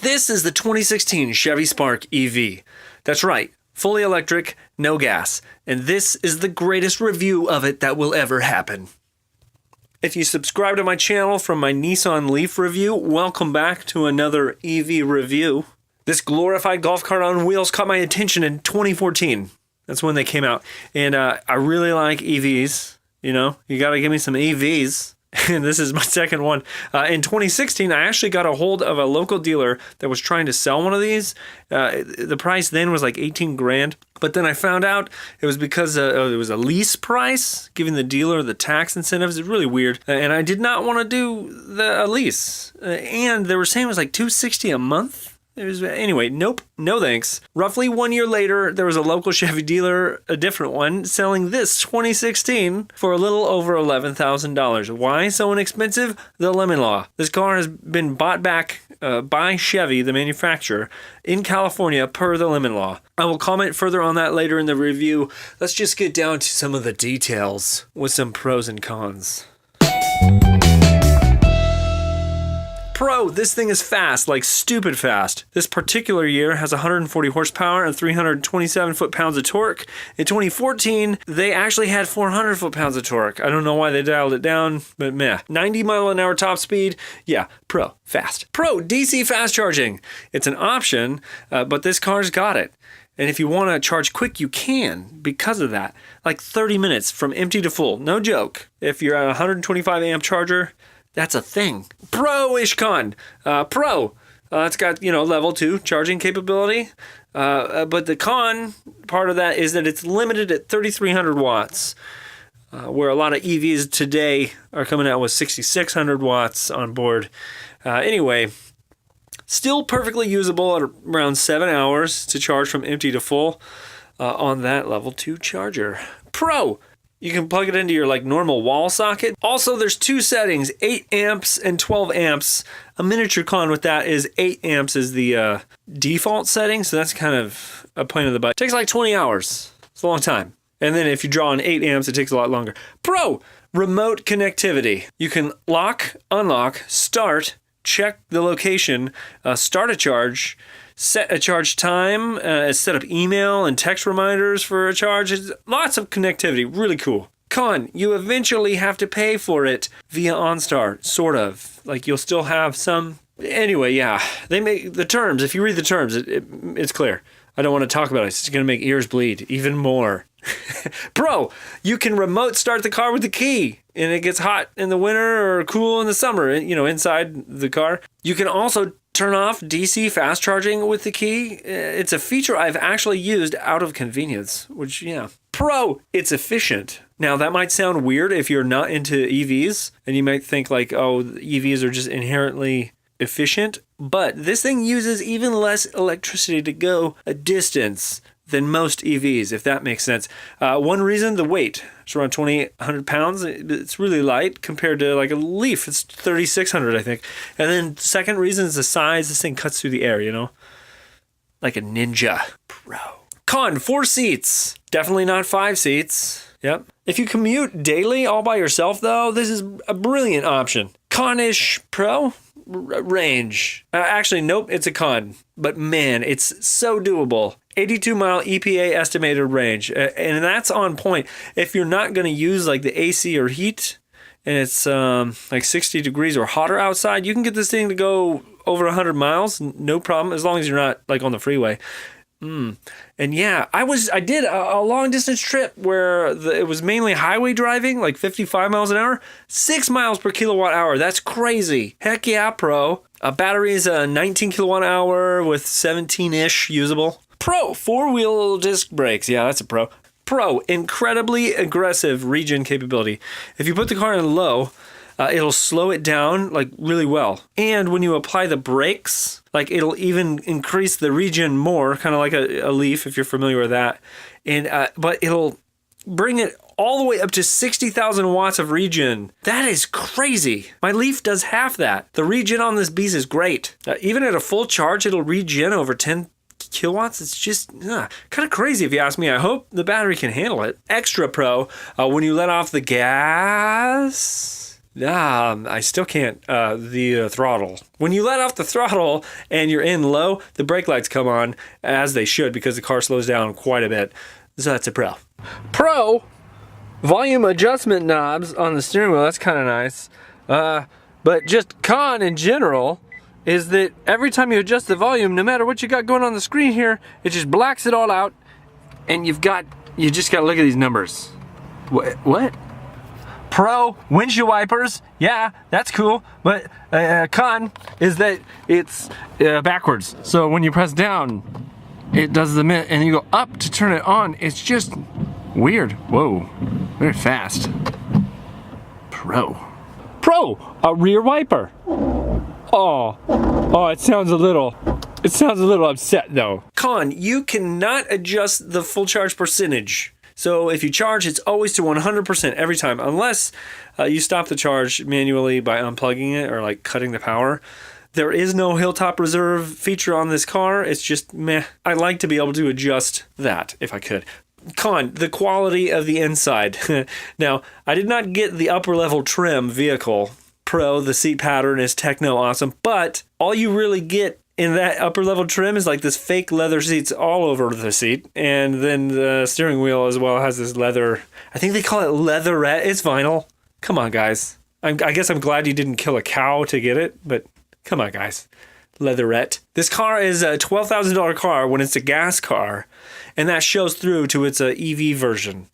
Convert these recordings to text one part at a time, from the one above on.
This is the 2016 Chevy Spark EV. That's right, fully electric, no gas. And this is the greatest review of it that will ever happen. If you subscribe to my channel from my Nissan Leaf review, welcome back to another EV review. This glorified golf cart on wheels caught my attention in 2014. That's when they came out. And I really like EVs. You know, you got to give me some EVs. And this is my second one. In 2016, I actually got a hold of a local dealer that was trying to sell one of these. The price then was like 18 grand. But then I found out it was because it was a lease price, giving the dealer the tax incentives. It's really weird. And I did not want to do a lease. And they were saying it was like $260 a month. Anyway, nope, no thanks. Roughly 1 year later, there was a local Chevy dealer, a different one, selling this 2016 for a little over $11,000. Why so inexpensive? The lemon law. This car has been bought back by Chevy, the manufacturer, in California per the lemon law. I will comment further on that later in the review. Let's just get down to some of the details with some pros and cons. Pro, this thing is fast, like stupid fast. This particular year has 140 horsepower and 327 foot-pounds of torque. In 2014, they actually had 400 foot-pounds of torque. I don't know why they dialed it down, but meh. 90 mile an hour top speed, yeah, pro, fast. Pro, DC fast charging. It's an option, but this car's got it. And if you want to charge quick, you can because of that. Like 30 minutes from empty to full, no joke. If you're at a 125 amp charger, that's a thing. Pro-ish con. Pro. It's got, level 2 charging capability. But the con part of that is that it's limited at 3,300 watts, where a lot of EVs today are coming out with 6,600 watts on board. Anyway, still perfectly usable at around 7 hours to charge from empty to full on that level 2 charger. Pro. You can plug it into your normal wall socket. Also, there's 2 settings, 8 amps and 12 amps. A miniature con with that is 8 amps is the default setting, so that's kind of a pain in the butt. It takes like 20 hours. It's a long time. And then if you draw on 8 amps, it takes a lot longer. Pro, remote connectivity. You can lock, unlock, start, check the location, start a charge, set a charge time, set up email and text reminders for a charge. It's lots of connectivity. Really cool. Con, you eventually have to pay for it via OnStar, sort of. Like you'll still have some. Anyway, yeah. They make the terms. If you read the terms, it's clear. I don't want to talk about it. It's going to make ears bleed even more. Pro, you can remote start the car with the key and it gets hot in the winter or cool in the summer, inside the car. You can also turn off DC fast charging with the key. It's a feature I've actually used out of convenience, which, yeah. Pro, it's efficient. Now, that might sound weird if you're not into EVs, and you might think EVs are just inherently efficient, but this thing uses even less electricity to go a distance than most EVs, if that makes sense. One reason, the weight. It's around 2,800 pounds. It's really light compared to a Leaf. It's 3,600, I think. And then second reason is the size. This thing cuts through the air, like a ninja. Pro. Con, 4 seats. Definitely not 5 seats. Yep. If you commute daily all by yourself, though, this is a brilliant option. Con-ish pro. Range. Actually, nope, it's a con. But man, it's so doable. 82 mile EPA estimated range. And that's on point. If you're not going to use the AC or heat, and it's 60 degrees or hotter outside, you can get this thing to go over 100 miles. No problem, as long as you're not on the freeway. And yeah, I did a long distance trip where it was mainly highway driving, 55 miles an hour, 6 miles per kilowatt hour. That's crazy. Heck yeah, pro. Battery is a 19 kilowatt hour with 17-ish usable. Pro, 4-wheel disc brakes. Yeah, that's a pro. Pro, incredibly aggressive regen capability. If you put the car in low, it'll slow it down really well. And when you apply the brakes, it'll even increase the regen more, kind of like a Leaf, if you're familiar with that. And but it'll bring it all the way up to 60,000 watts of regen. That is crazy. My Leaf does half that. The regen on this beast is great. Even at a full charge, it'll regen over 10 kilowatts. It's just kind of crazy if you ask me. I hope the battery can handle it. Extra pro, when you let off the gas, I still can't. The throttle. When you let off the throttle and you're in low, the brake lights come on, as they should, because the car slows down quite a bit. So that's a Pro. Pro, volume adjustment knobs on the steering wheel. That's kind of nice. But just con in general is that every time you adjust the volume, no matter what you got going on the screen here, it just blacks it all out, and you just got to look at these numbers. What? Pro windshield wipers, yeah, that's cool, but con is that it's backwards. So when you press down, it does the minute, and you go up to turn it on. It's just weird. Whoa, very fast. Pro, a rear wiper. Oh, it sounds a little upset though. Con, you cannot adjust the full charge percentage. So if you charge, it's always to 100% every time, unless you stop the charge manually by unplugging it or like cutting the power. There is no Hilltop Reserve feature on this car. It's just meh. I like to be able to adjust that if I could. Con, the quality of the inside. Now, I did not get the upper level trim vehicle. Pro, the seat pattern is techno awesome, but all you really get in that upper level trim is like this fake leather seats all over the seat, and then the steering wheel as well has this leather. I think they call it leatherette. It's vinyl. Come on, guys. I guess I'm glad you didn't kill a cow to get it, but come on, guys. Leatherette. This car is a $12,000 car when it's a gas car, and that shows through to its EV version.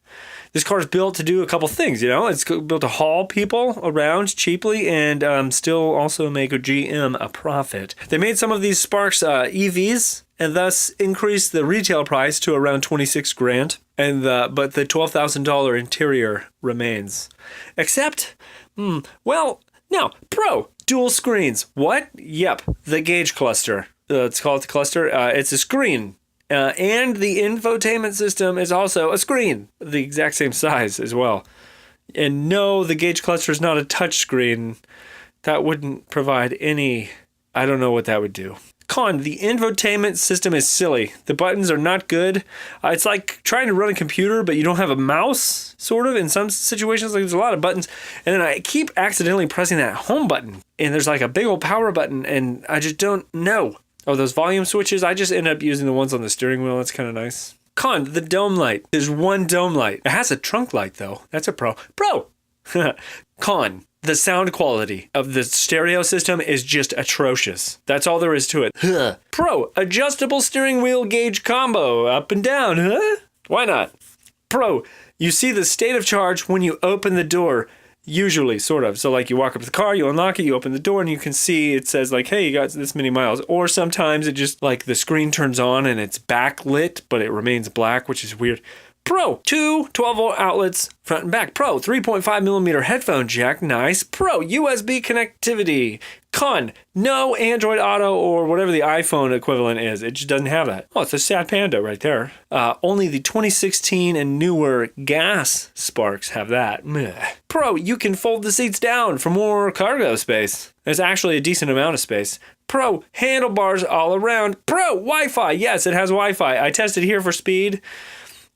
This car is built to do a couple things, you know. It's built to haul people around cheaply and still also make a GM a profit. They made some of these Sparks EVs and thus increased the retail price to around $26,000. And but the $12,000 interior remains. Except, well, no, Pro, dual screens. What? Yep, the gauge cluster. Let's call it the cluster. It's a screen. And the infotainment system is also a screen, the exact same size as well. And no, the gauge cluster is not a touch screen. That wouldn't provide any, I don't know what that would do. Con, the infotainment system is silly. The buttons are not good. It's like trying to run a computer, but you don't have a mouse, sort of, in some situations. Like there's a lot of buttons. And then I keep accidentally pressing that home button. And there's like a big old power button, and I just don't know. Oh, those volume switches, I just end up using the ones on the steering wheel. That's kind of nice. Con, the dome light. There's one dome light. It has a trunk light, though. That's a Pro. Pro! Con, the sound quality of the stereo system is just atrocious. That's all there is to it. Pro, adjustable steering wheel gauge combo. Up and down, huh? Why not? Pro, you see the state of charge when you open the door. Usually, sort of. So like you walk up to the car, you unlock it, you open the door, and you can see it says like, hey, you got this many miles. Or sometimes it just like the screen turns on and it's backlit, but it remains black, which is weird. Pro, two 12-volt outlets, front and back. Pro, 3.5 millimeter headphone jack, nice. Pro, USB connectivity. Con, no Android Auto or whatever the iPhone equivalent is. It just doesn't have that. Oh, it's a sad panda right there. Only the 2016 and newer gas Sparks have that. Meh. Pro, you can fold the seats down for more cargo space. There's actually a decent amount of space. Pro, handlebars all around. Pro, Wi-Fi. Yes, it has Wi-Fi. I tested here for speed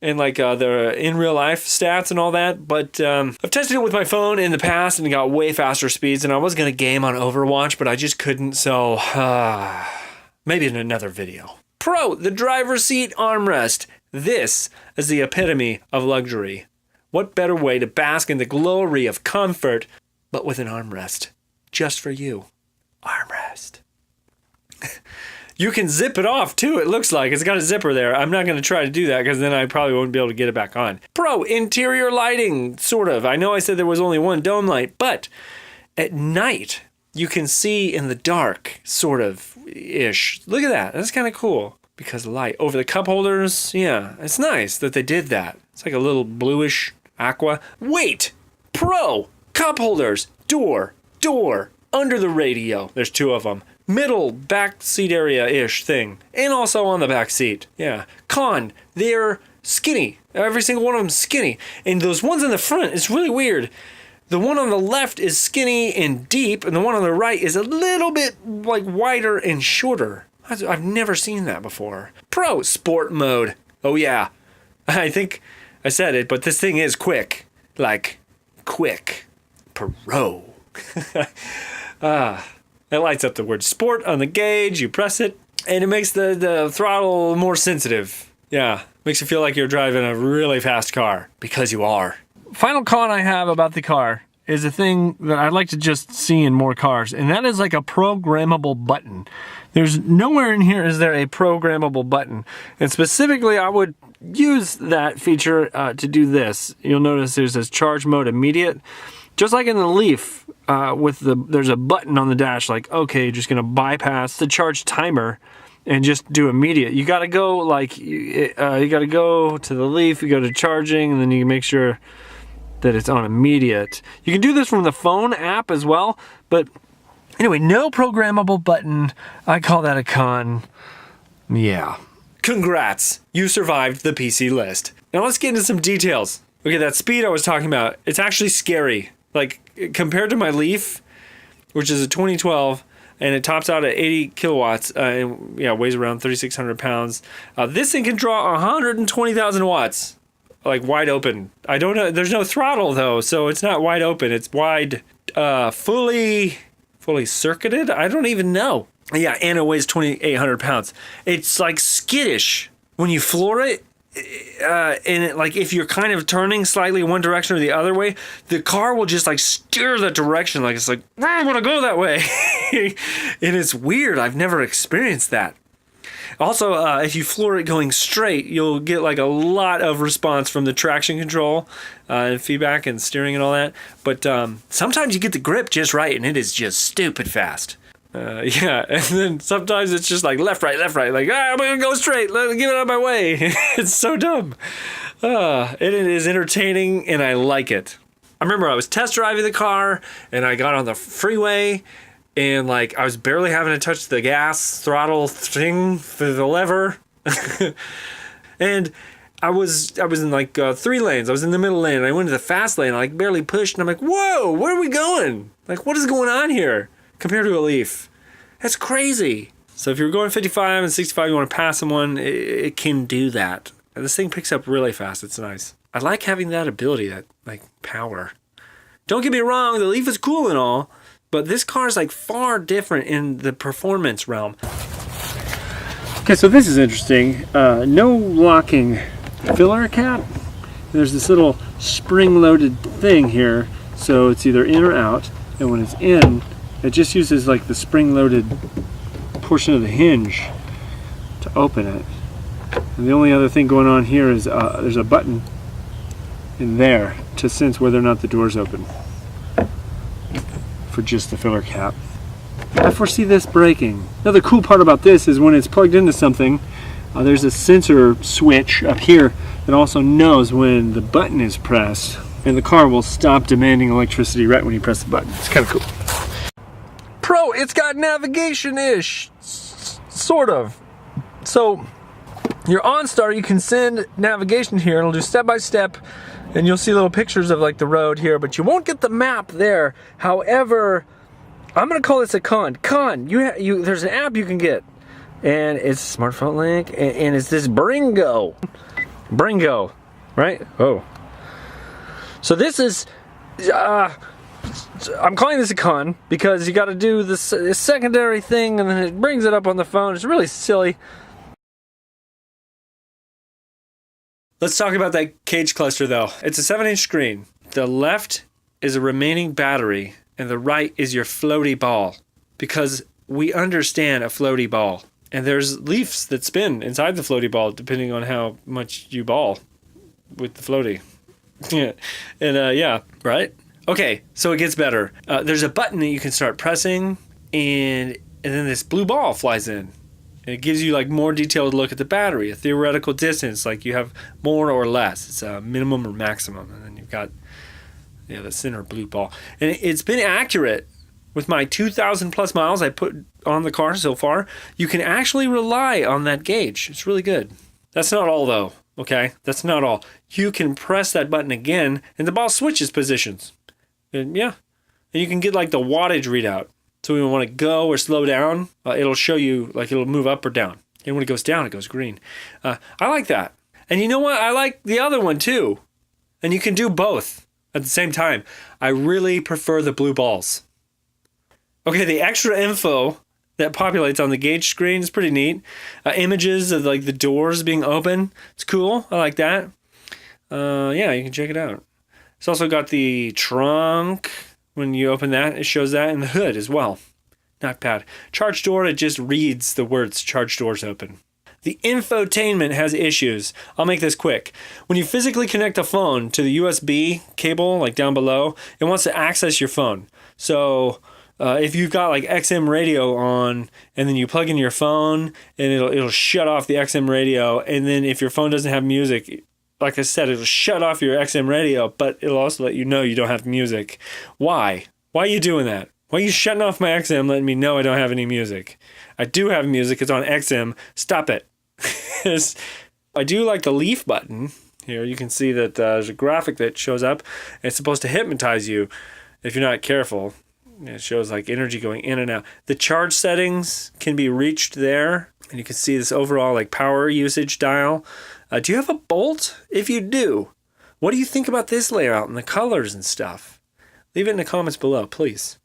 and like the in real life stats and all that, but I've tested it with my phone in the past and got way faster speeds, and I was gonna game on Overwatch, but I just couldn't, so maybe in another video. Pro, the driver's seat armrest. This is the epitome of luxury. What better way to bask in the glory of comfort, but with an armrest, just for you. Armrest. You can zip it off too, it looks like. It's got a zipper there. I'm not going to try to do that because then I probably won't be able to get it back on. Pro, interior lighting, sort of. I know I said there was only one dome light, but at night you can see in the dark, sort of ish. Look at that. That's kind of cool because of light. Over the cup holders, yeah, it's nice that they did that. It's like a little bluish aqua. Wait! Pro, cup holders, door, under the radio. There's two of them. Middle back seat area-ish thing. And also on the back seat. Yeah. Con, they're skinny. Every single one of them's skinny. And those ones in the front, it's really weird. The one on the left is skinny and deep, and the one on the right is a little bit like wider and shorter. I've never seen that before. Pro, sport mode. Oh yeah. I think I said it, but this thing is quick. Like, quick. Pro. It lights up the word sport on the gauge. You press it, and it makes the throttle more sensitive. Yeah, makes you feel like you're driving a really fast car, because you are. Final con I have about the car is a thing that I'd like to just see in more cars, and that is like a programmable button. There's nowhere in here is there a programmable button, and specifically I would use that feature to do this. You'll notice there's this charge mode immediate, just like in the Leaf. There's a button on the dash like, okay, you're just gonna bypass the charge timer and just do immediate. You gotta go like you gotta go to the Leaf, you go to charging, and then you make sure that it's on immediate. You can do this from the phone app as well, but anyway, no programmable button. I call that a con. Yeah. Congrats, you survived the PC list. Now let's get into some details. Okay, that speed I was talking about, it's actually scary. Like, compared to my Leaf, which is a 2012, and it tops out at 80 kilowatts, and weighs around 3,600 pounds. This thing can draw 120,000 watts, like wide open. I don't know, there's no throttle though, so it's not wide open. It's wide, fully circuited? I don't even know. Yeah, and it weighs 2,800 pounds. It's like skittish when you floor it. And like if you're kind of turning slightly one direction or the other way, the car will just like steer that direction. Like it's like, I want to go that way. And it's weird. I've never experienced that. Also, if you floor it going straight, you'll get like a lot of response from the traction control and feedback and steering and all that. But sometimes you get the grip just right and it is just stupid fast. Yeah, and then sometimes it's just like left, right, like, I'm gonna go straight, get it out of my way. It's so dumb. It is entertaining and I like it. I remember I was test driving the car and I got on the freeway and like I was barely having to touch the gas throttle thing for the lever. And I was in like 3 lanes. I was in the middle lane and I went to the fast lane. I like barely pushed and I'm like, whoa, where are we going? Like, what is going on here? Compared to a Leaf. That's crazy. So if you're going 55 and 65, you want to pass someone, it can do that. And this thing picks up really fast. It's nice. I like having that ability, that like power. Don't get me wrong, the Leaf is cool and all, but this car is like far different in the performance realm. Okay, so this is interesting. No locking filler cap. There's this little spring-loaded thing here, so it's either in or out, and when it's in, it just uses like the spring-loaded portion of the hinge to open it. And the only other thing going on here is there's a button in there to sense whether or not the door's open for just the filler cap. I foresee this breaking. Another cool part about this is when it's plugged into something, there's a sensor switch up here that also knows when the button is pressed, and the car will stop demanding electricity right when you press the button. It's kind of cool. Pro, it's got navigation-ish, sort of. So, your OnStar, you can send navigation here. It'll do step-by-step, and you'll see little pictures of like the road here, but you won't get the map there. However, I'm gonna call this a con. There's an app you can get, and it's Smartphone Link, and it's this Bringo, right? Oh. So this is, I'm calling this a con because you got to do this secondary thing and then it brings it up on the phone. It's really silly. Let's talk about that cage cluster though. It's a 7-inch screen. The left is a remaining battery and the right is your floaty ball, because we understand a floaty ball. And there's leaves that spin inside the floaty ball depending on how much you ball with the floaty. Yeah. And yeah, right? Okay, so it gets better. There's a button that you can start pressing, and then this blue ball flies in. And it gives you like more detailed look at the battery, a theoretical distance, like you have more or less. It's a minimum or maximum, and then you've got the center blue ball. And it's been accurate with my 2,000 plus miles I put on the car so far. You can actually rely on that gauge. It's really good. That's not all though, okay? That's not all. You can press that button again, and the ball switches positions. And yeah, and you can get like the wattage readout. So when you want to go or slow down, it'll show you, like it'll move up or down. And when it goes down, it goes green. I like that. And you know what? I like the other one too. And you can do both. At the same time, I really prefer the blue balls. Okay, the extra info that populates on the gauge screen is pretty neat. Images of like the doors being open. It's cool. I like that. Yeah, you can check it out. It's also got the trunk. When you open that, it shows that, and the hood as well. Not bad. Charge door, it just reads the words charge doors open. The infotainment has issues. I'll make this quick. When you physically connect a phone to the USB cable, like down below, it wants to access your phone. So if you've got like XM radio on, and then you plug in your phone, and it'll shut off the XM radio, and then if your phone doesn't have music, like I said, it'll shut off your XM radio, but it'll also let you know you don't have music. Why? Why are you doing that? Why are you shutting off my XM, letting me know I don't have any music? I do have music. It's on XM. Stop it. I do like the leaf button. Here you can see that there's a graphic that shows up. It's supposed to hypnotize you if you're not careful. It shows like energy going in and out. The charge settings can be reached there. And you can see this overall like power usage dial. Do you have a Bolt? If you do, what do you think about this layout and the colors and stuff? Leave it in the comments below, please.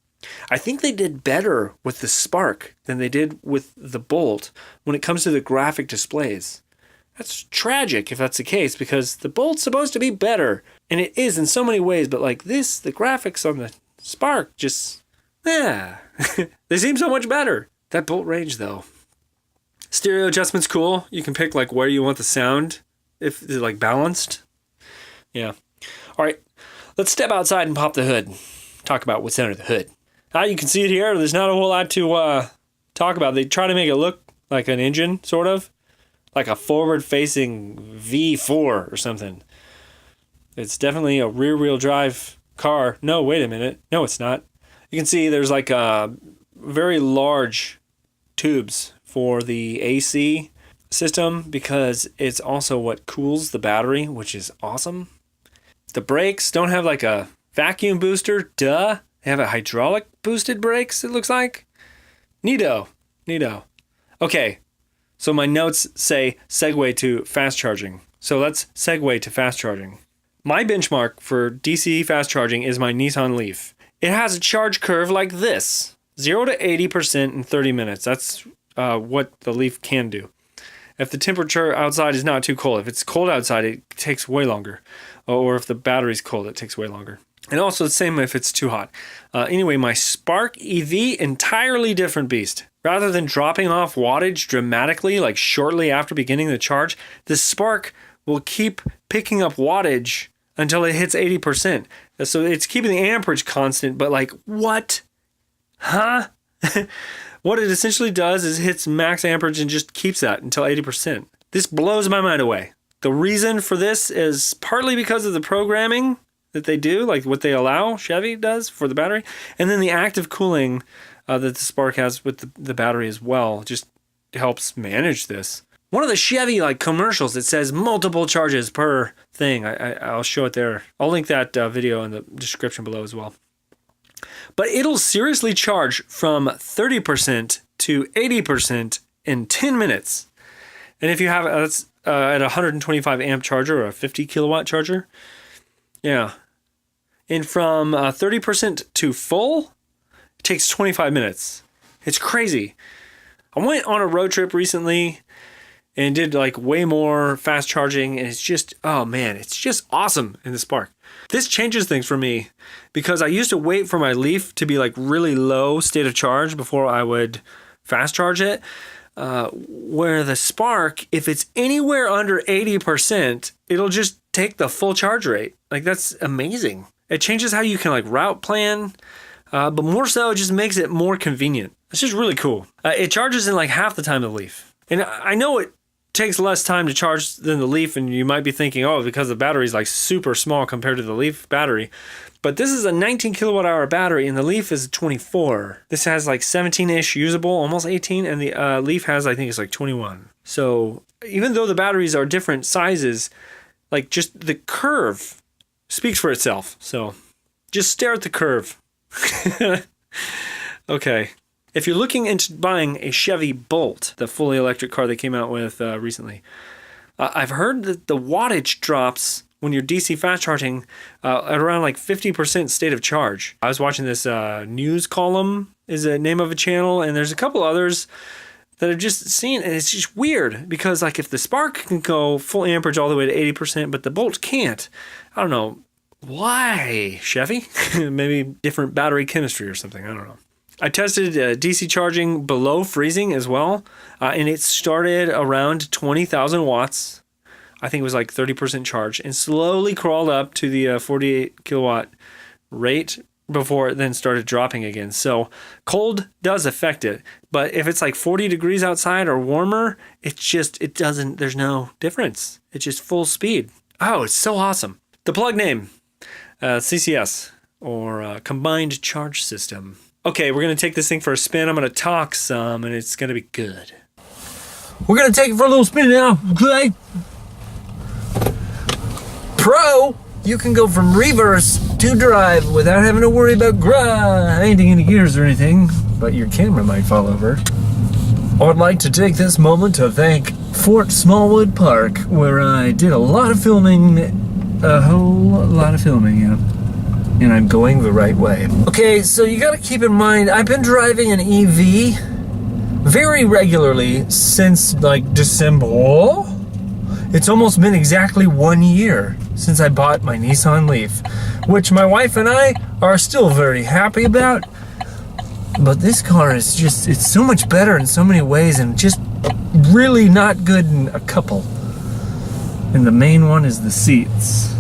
I think they did better with the Spark than they did with the Bolt when it comes to the graphic displays. That's tragic if that's the case, because the Bolt's supposed to be better, and it is in so many ways, but like this, the graphics on the Spark just, they seem so much better. That Bolt range though. Stereo adjustment's cool. You can pick like where you want the sound, if they're like balanced. Yeah. All right, let's step outside and pop the hood. Talk about what's under the hood. You can see it here. There's not a whole lot to talk about. They try to make it look like an engine, sort of. Like a forward-facing V4 or something. It's definitely a rear-wheel drive car. No, wait a minute. No, it's not. You can see there's like very large tubes for the AC system because it's also what cools the battery, which is awesome. The brakes don't have like a vacuum booster. Duh. They have a hydraulic boosted brakes, it looks like. Neato. Okay, so my notes say segue to fast charging. So let's segue to fast charging. My benchmark for DC fast charging is my Nissan Leaf. It has a charge curve like this. 0 to 80% in 30 minutes. That's what the Leaf can do. If the temperature outside is not too cold. If it's cold outside, it takes way longer. Or if the battery's cold, it takes way longer. And also the same if it's too hot. Anyway, my Spark EV, entirely different beast. Rather than dropping off wattage dramatically, like shortly after beginning the charge, the Spark will keep picking up wattage until it hits 80%. So it's keeping the amperage constant, but like, what? Huh? What it essentially does is hits max amperage and just keeps that until 80%. This blows my mind away. The reason for this is partly because of the programming that they do, like what they allow, Chevy does for the battery, and then the active cooling that the Spark has with the battery as well just helps manage this. One of the Chevy like commercials, it says multiple charges per thing. I'll show it there. I'll link that video in the description below as well. But it'll seriously charge from 30% to 80% in 10 minutes. And if you have at a 125 amp charger or a 50 kilowatt charger, yeah. And from 30% to full, it takes 25 minutes. It's crazy. I went on a road trip recently and did like way more fast charging, and it's just, oh man, it's just awesome in the Spark. This changes things for me because I used to wait for my Leaf to be like really low state of charge before I would fast charge it. Where the Spark, if it's anywhere under 80%, it'll just take the full charge rate. Like, that's amazing. It changes how you can like route plan, but more so, it just makes it more convenient. It's just really cool. It charges in like half the time of the Leaf. And I know it takes less time to charge than the Leaf, and you might be thinking, oh, because the battery is like super small compared to the Leaf battery. But this is a 19 kilowatt hour battery, and the Leaf is 24. This has like 17-ish usable, almost 18, and the Leaf has, I think it's like 21. So even though the batteries are different sizes, like just the curve speaks for itself. So just stare at the curve. Okay. If you're looking into buying a Chevy Bolt, the fully electric car they came out with recently, I've heard that the wattage drops when you're DC fast charging at around like 50% state of charge. I was watching this news column is the name of a channel, and there's a couple others that I've just seen, and it's just weird because like if the Spark can go full amperage all the way to 80%, but the Bolt can't, I don't know why, Chevy? Maybe different battery chemistry or something, I don't know. I tested DC charging below freezing as well, and it started around 20,000 watts. I think it was like 30% charge, and slowly crawled up to the 48 kilowatt rate before it then started dropping again. So cold does affect it, but if it's like 40 degrees outside or warmer, there's no difference. It's just full speed. Oh, it's so awesome. The plug name, CCS, or Combined Charge System. Okay, we're going to take this thing for a spin. I'm going to talk some, and it's going to be good. We're going to take it for a little spin now, okay? Pro, you can go from reverse to drive without having to worry about grinding any gears or anything, but your camera might fall over. I would like to take this moment to thank Fort Smallwood Park, where I did a lot of filming, yeah. And I'm going the right way. Okay, so you gotta keep in mind, I've been driving an EV very regularly since like December. It's almost been exactly 1 year since I bought my Nissan Leaf, which my wife and I are still very happy about. But this car is just, it's so much better in so many ways and just really not good in a couple. And the main one is the seats.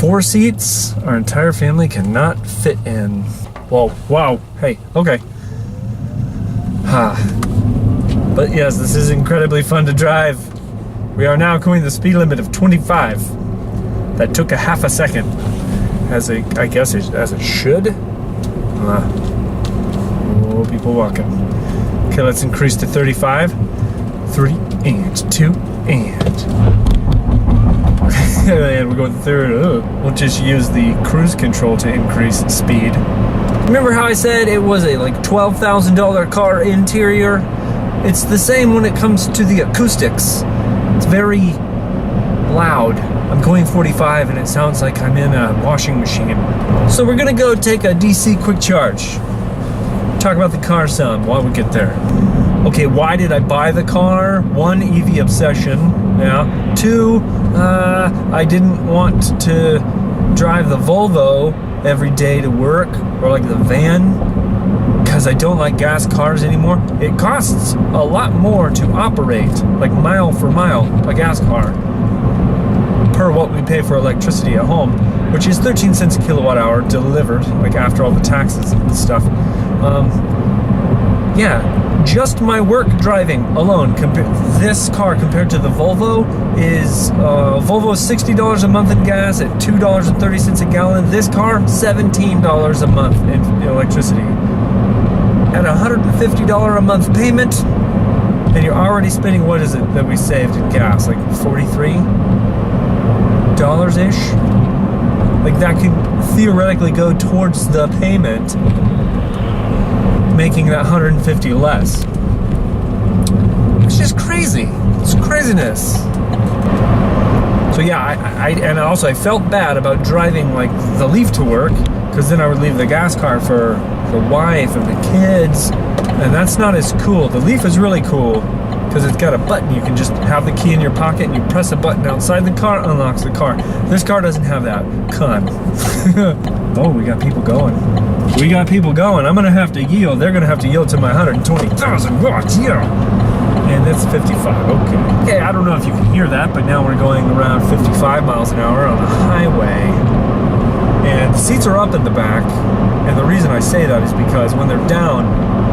4 seats, our entire family cannot fit in. Whoa, wow, hey, okay. But yes, this is incredibly fun to drive. We are now going the speed limit of 25. That took a half a second, as it should. Oh, people walking. Okay, let's increase to 35. 3 and 2 and. And we're going third. We'll just use the cruise control to increase speed. Remember how I said it was a like $12,000 car interior? It's the same when it comes to the acoustics. It's very loud. I'm going 45 and it sounds like I'm in a washing machine. So we're gonna go take a DC quick charge. Talk about the car some while we get there. Okay, why did I buy the car? 1, EV obsession. Yeah. 2, I didn't want to drive the Volvo every day to work, or like the van, because I don't like gas cars anymore. It costs a lot more to operate, like mile for mile, a gas car, per what we pay for electricity at home, which is 13 cents a kilowatt hour delivered, like after all the taxes and stuff. Yeah, just my work driving alone, this car compared to the Volvo is, Volvo is $60 a month in gas at $2.30 a gallon. This car, $17 a month in electricity. At $150 a month payment, and you're already spending, what is it that we saved in gas, like $43-ish? Like that could theoretically go towards the payment, making that 150 less. It's just crazy. It's craziness. So yeah, and also I felt bad about driving like the Leaf to work, because then I would leave the gas car for the wife and the kids, and that's not as cool. The Leaf is really cool because it's got a button. You can just have the key in your pocket and you press a button outside the car, unlocks the car. This car doesn't have that. Con. Oh, we got people going. We got people going. I'm gonna have to yield. They're gonna have to yield to my 120,000 watts. Yeah. And it's 55. Okay. Okay, I don't know if you can hear that, but now we're going around 55 miles an hour on the highway. And the seats are up in the back. And the reason I say that is because when they're down,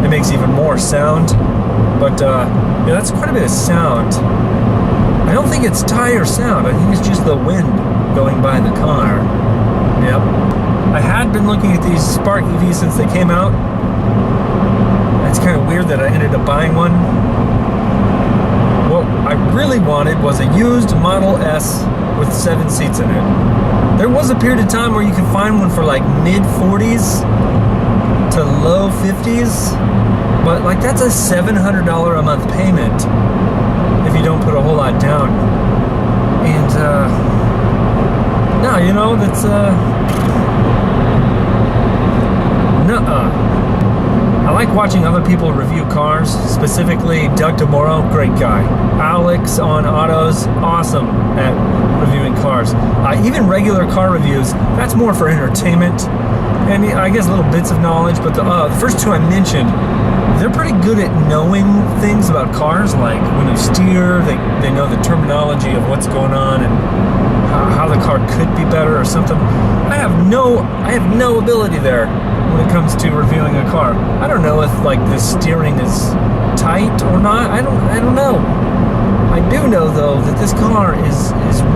it makes even more sound. But yeah, that's quite a bit of sound. I don't think it's tire sound. I think it's just the wind going by the car. Yep. I had been looking at these Spark EVs since they came out. It's kind of weird that I ended up buying one. What I really wanted was a used Model S with 7 seats in it. There was a period of time where you could find one for like mid 40s to low 50s, but like that's a $700 a month payment if you don't put a whole lot down. And no, you know, that's I like watching other people review cars, specifically Doug DeMoro, great guy. Alex on Autos, awesome at reviewing cars. Even regular car reviews, that's more for entertainment and I guess little bits of knowledge, but the first two I mentioned, they're pretty good at knowing things about cars, like when you steer, they know the terminology of what's going on and how the car could be better or something. I have no ability there when it comes to reviewing a car. I don't know if like the steering is tight or not. I don't know. I do know though that this car is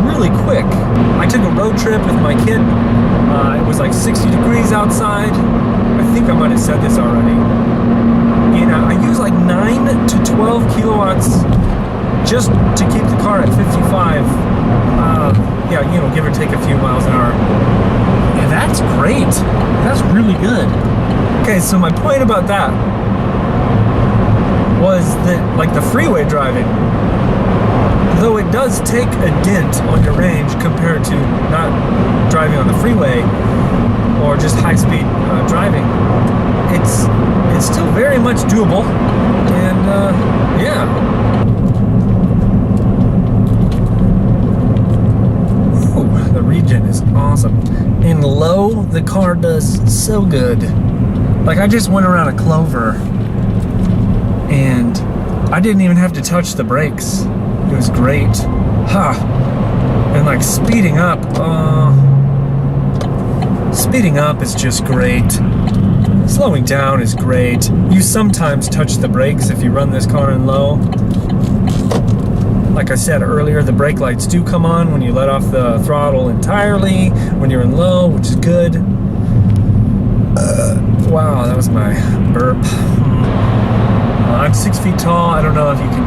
really quick. I took a road trip with my kid. It was like 60 degrees outside. I think I might have said this already. And I use like 9 to 12 kilowatts just to keep the car at 55. Yeah, you know, give or take a few miles an hour. And that's great. That's really good. Okay, so my point about that was that, like the freeway driving, though it does take a dent on your range compared to not driving on the freeway or just high-speed driving, it's still very much doable. And yeah. The regen is awesome. In low, the car does so good. Like I just went around a Clover and I didn't even have to touch the brakes. It was great. And like speeding up is just great. Slowing down is great. You sometimes touch the brakes if you run this car in low. Like I said earlier, the brake lights do come on when you let off the throttle entirely, when you're in low, which is good. Wow, that was my burp. I'm 6 feet tall. I don't know if you can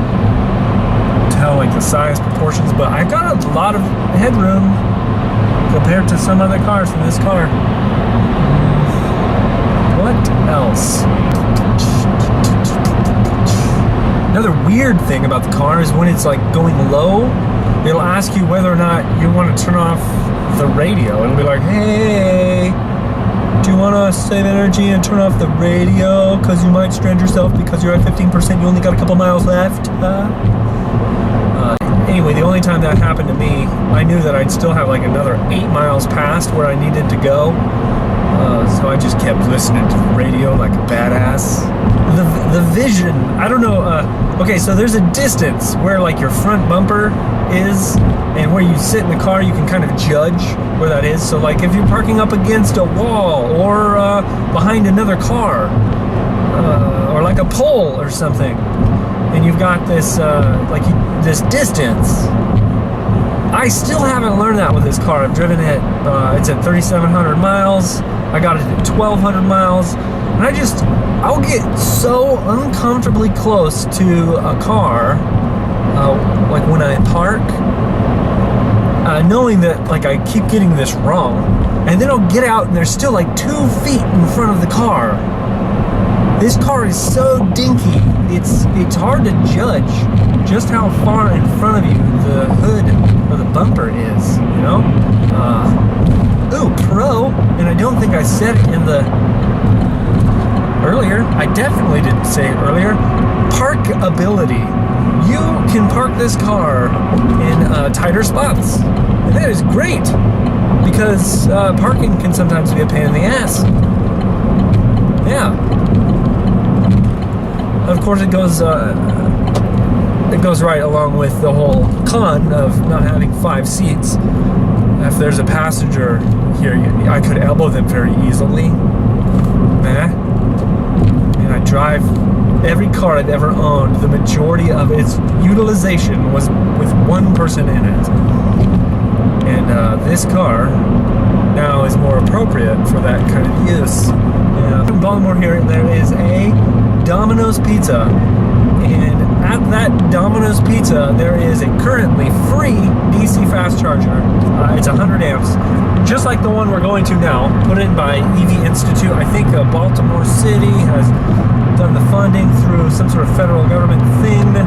tell like the size proportions, but I got a lot of headroom compared to some other cars in this car. What else? Another weird thing about the car is when it's like going low, it'll ask you whether or not you want to turn off the radio. It'll be like, hey, do you want to save energy and turn off the radio because you might strand yourself because you're at 15%, you only got a couple miles left? Anyway, the only time that happened to me, I knew that I'd still have like another 8 miles past where I needed to go. So I just kept listening to the radio like a badass. The vision, I don't know, okay, so there's a distance where like your front bumper is, and where you sit in the car, you can kind of judge where that is. So like if you're parking up against a wall or behind another car, or like a pole or something, and you've got this, this distance. I still haven't learned that with this car. I've driven it, it's at 3,700 miles. I got it at 1,200 miles. And I'll get so uncomfortably close to a car, like when I park, knowing that like I keep getting this wrong. And then I'll get out and there's still like 2 feet in front of the car. This car is so dinky. It's hard to judge just how far in front of you the hood or the bumper is, you know? Ooh, Pro, and I don't think I said it in the earlier. I definitely didn't say it earlier. Parkability. You can park this car in tighter spots. And that is great because parking can sometimes be a pain in the ass. Yeah. Of course, it goes right along with the whole con of not having 5 seats. If there's a passenger here, I could elbow them very easily. And I drive every car I've ever owned. The majority of its utilization was with one person in it. And this car now is more appropriate for that kind of use. In Baltimore here, there is a Domino's Pizza. And at that Domino's Pizza, there is a currently free DC fast charger. It's 100 amps, just like the one we're going to now, put in by EV Institute. I think Baltimore City has done the funding through some sort of federal government thing.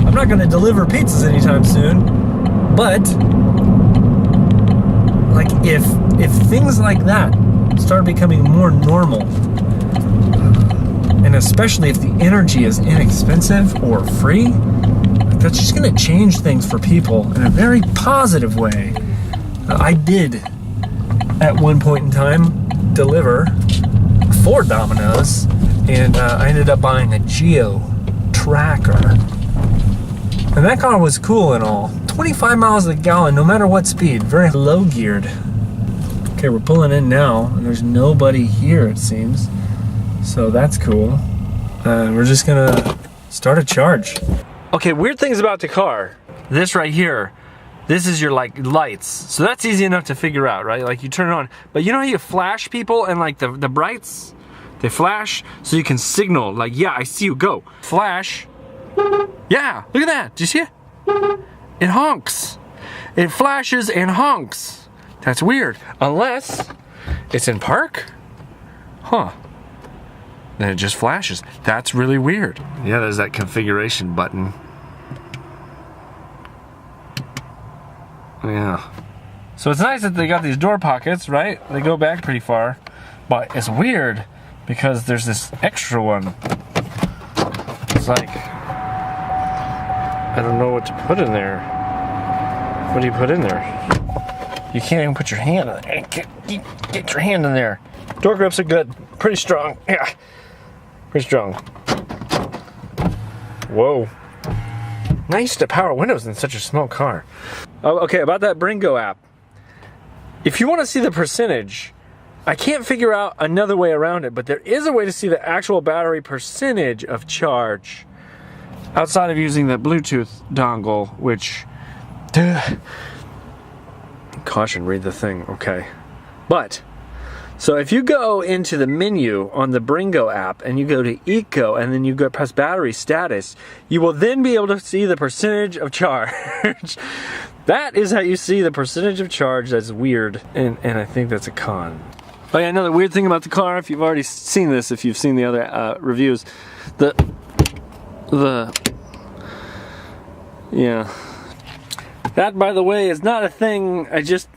I'm not going to deliver pizzas anytime soon, But like if things like that start becoming more normal, and especially if the energy is inexpensive or free, that's just going to change things for people in a very positive way. I did at one point in time deliver 4 Dominoes, and I ended up buying a Geo Tracker. And that car was cool and all. 25 miles a gallon, no matter what speed, very low geared. Okay, we're pulling in now, and there's nobody here, it seems. So that's cool. We're just gonna start a charge. Okay, weird things about the car. This right here, this is your like lights. So that's easy enough to figure out, right? Like you turn it on. But you know how you flash people and like the brights? They flash so you can signal, like, yeah, I see you, go. Flash. Yeah, look at that. Do you see it? It honks. It flashes and honks. That's weird. Unless it's in park. Huh. Then it just flashes. That's really weird. Yeah, there's that configuration button. Yeah. So it's nice that they got these door pockets, right? They go back pretty far. But it's weird because there's this extra one. It's like, I don't know what to put in there. What do you put in there? You can't even put your hand in there. Get your hand in there. Door grips are good. Pretty strong. Yeah. Pretty strong. Whoa. Nice to power windows in such a small car. Oh, okay, about that Bringo app. If you want to see the percentage, I can't figure out another way around it, but there is a way to see the actual battery percentage of charge outside of using the Bluetooth dongle, which... Caution, read the thing. Okay. But... so if you go into the menu on the Bringo app and you go to Eco and then you go press battery status, you will then be able to see the percentage of charge. That is how you see the percentage of charge. That's weird, and I think that's a con. Oh yeah, another weird thing about the car, if you've already seen this, if you've seen the other reviews, yeah. That, by the way, is not a thing. I just...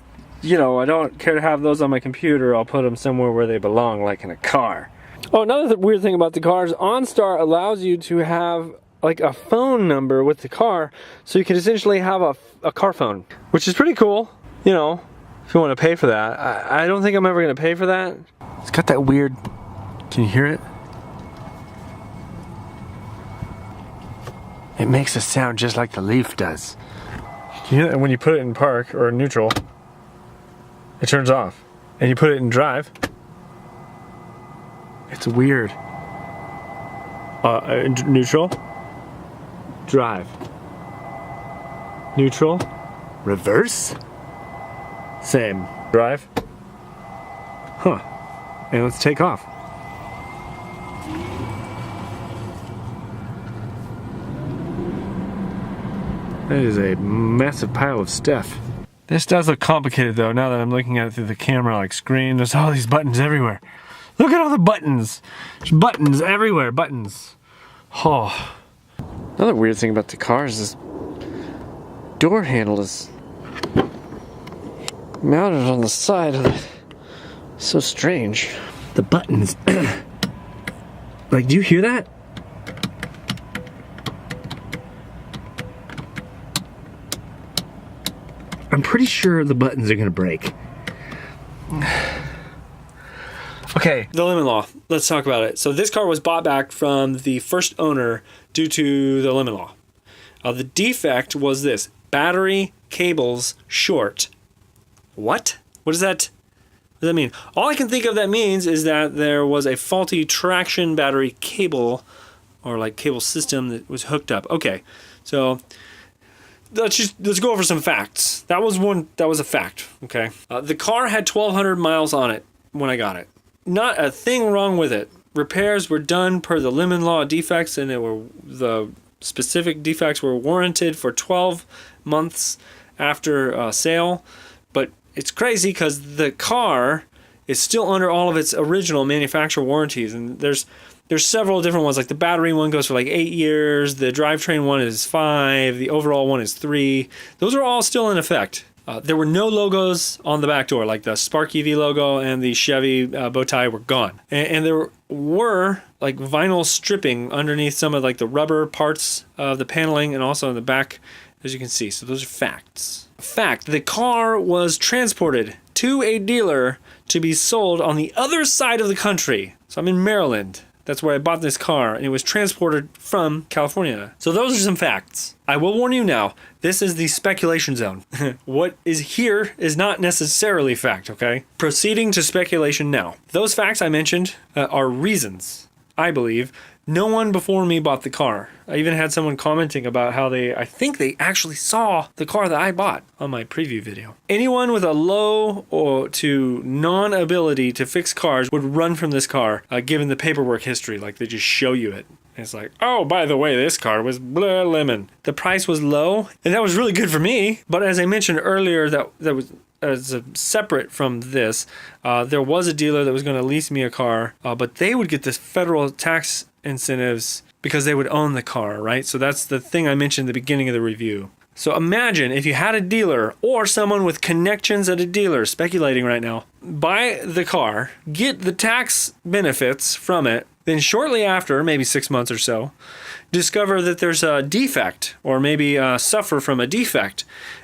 you know, I don't care to have those on my computer. I'll put them somewhere where they belong, like in a car. Oh, another weird thing about the car is OnStar allows you to have like a phone number with the car, so you can essentially have a car phone, which is pretty cool, you know, if you want to pay for that. I don't think I'm ever going to pay for that. It's got that weird... can you hear it? It makes a sound just like the Leaf does. Can you hear that? When you put it in park or neutral, it turns off. And you put it in drive, it's weird. Neutral, drive, neutral, reverse, same, drive. Huh. And let's take off. That is a massive pile of stuff. This does look complicated though, now that I'm looking at it through the camera like screen. There's all these buttons everywhere. Look at all the buttons. There's buttons everywhere, buttons. Oh. Another weird thing about the car is this door handle is mounted on the side of it. So strange. The buttons. Like, do you hear that? I'm pretty sure the buttons are gonna break. Okay, the limit law. Let's talk about it. So this car was bought back from the first owner due to the limit law. The defect was this: battery cables short. What? What does that mean? All I can think of that means is that there was a faulty traction battery cable, or like cable system that was hooked up. Okay, so let's go over some facts. That was a fact. Okay, the car had 1,200 miles on it when I got it. Not a thing wrong with it. Repairs were done per the limit law defects, and the specific defects were warranted for 12 months after sale. But it's crazy because the car is still under all of its original manufacturer warranties, and there's There's several different ones, like the battery one goes for like 8 years, the drivetrain one is 5, the overall one is 3. Those are all still in effect. There were no logos on the back door, like the Spark EV logo and the Chevy bow tie were gone. And there were like vinyl stripping underneath some of like the rubber parts of the paneling and also in the back, as you can see. So those are facts. Fact, the car was transported to a dealer to be sold on the other side of the country. So I'm in Maryland. That's where I bought this car, and it was transported from California. So those are some facts. I will warn you now, this is the speculation zone. What is here is not necessarily fact, okay? Proceeding to speculation now. Those facts I mentioned are reasons, I believe. No one before me bought the car. I even had someone commenting about how I think they actually saw the car that I bought on my preview video. Anyone with a low or to non-ability to fix cars would run from this car, given the paperwork history. Like, they just show you it. And it's like, oh, by the way, this car was blah lemon. The price was low, and that was really good for me. But as I mentioned earlier, that was as a separate from this, there was a dealer that was going to lease me a car, but they would get this federal tax incentives because they would own the car, right? So that's the thing I mentioned at the beginning of the review. So imagine if you had a dealer or someone with connections at a dealer, speculating right now, buy the car, get the tax benefits from it, then shortly after, maybe 6 months or so, discover that there's a defect or maybe suffer from a defect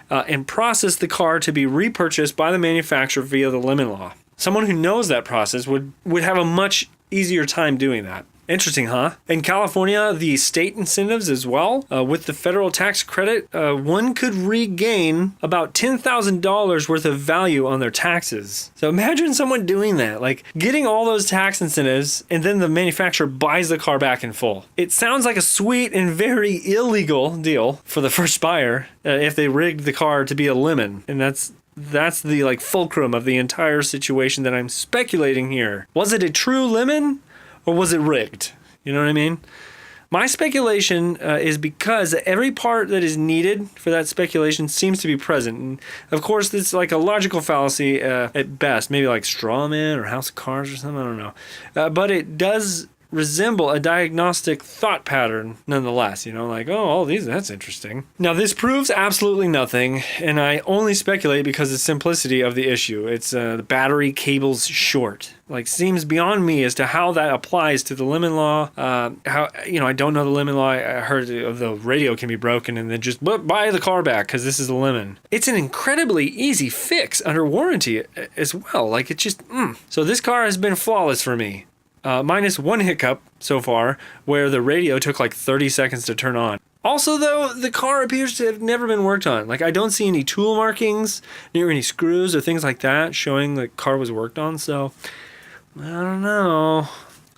and process the car to be repurchased by the manufacturer via the lemon law. Someone who knows that process would have a much easier time doing that. Interesting, huh? In California, the state incentives as well, with the federal tax credit, one could regain about $10,000 worth of value on their taxes. So imagine someone doing that, like getting all those tax incentives, and then the manufacturer buys the car back in full. It sounds like a sweet and very illegal deal for the first buyer if they rigged the car to be a lemon, and that's the like fulcrum of the entire situation that I'm speculating here. Was it a true lemon? Or was it rigged? You know what I mean? My speculation is because every part that is needed for that speculation seems to be present. And of course, it's like a logical fallacy at best, maybe like straw man or House of Cards or something, I don't know. But it does resemble a diagnostic thought pattern nonetheless, you know, like, oh, all these, that's interesting. Now, this proves absolutely nothing, and I only speculate because of the simplicity of the issue. It's the battery cable's short. Like, seems beyond me as to how that applies to the lemon law. How, you know, I don't know the lemon law. I heard the radio can be broken and then just buy the car back because this is a lemon. It's an incredibly easy fix under warranty as well. Like, it's just, So this car has been flawless for me. Minus one hiccup so far, where the radio took like 30 seconds to turn on. Also, though, the car appears to have never been worked on. Like, I don't see any tool markings near any screws or things like that showing the car was worked on, so I don't know.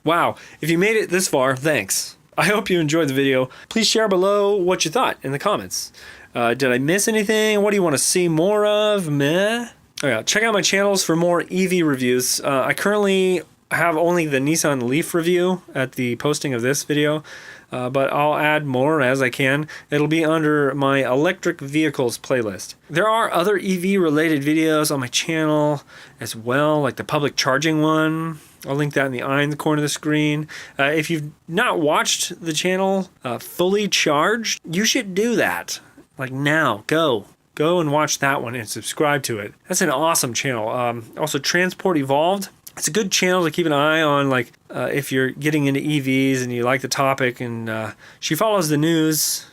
Wow, if you made it this far, thanks. I hope you enjoyed the video. Please share below what you thought in the comments. Did I miss anything? What do you want to see more of? Meh? Oh yeah, check out my channels for more EV reviews. I currently have only the Nissan Leaf review at the posting of this video, but I'll add more as I can. It'll be under my electric vehicles playlist. There are other EV related videos on my channel as well, like the public charging one. I'll link that in the eye in the corner of the screen. If you've not watched the channel Fully Charged, you should do that. Like now, go and watch that one and subscribe to it. That's an awesome channel. Also, Transport Evolved. It's a good channel to keep an eye on, like if you're getting into EVs and you like the topic, and she follows the news.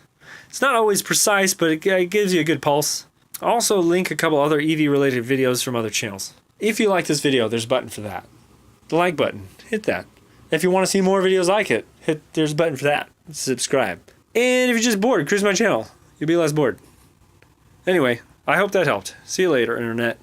It's not always precise, but it gives you a good pulse. I'll also link a couple other EV related videos from other channels. If you like this video, there's a button for that. The like button, hit that. If you want to see more videos like it, there's a button for that. Subscribe. And if you're just bored, cruise my channel. You'll be less bored. Anyway, I hope that helped. See you later, Internet.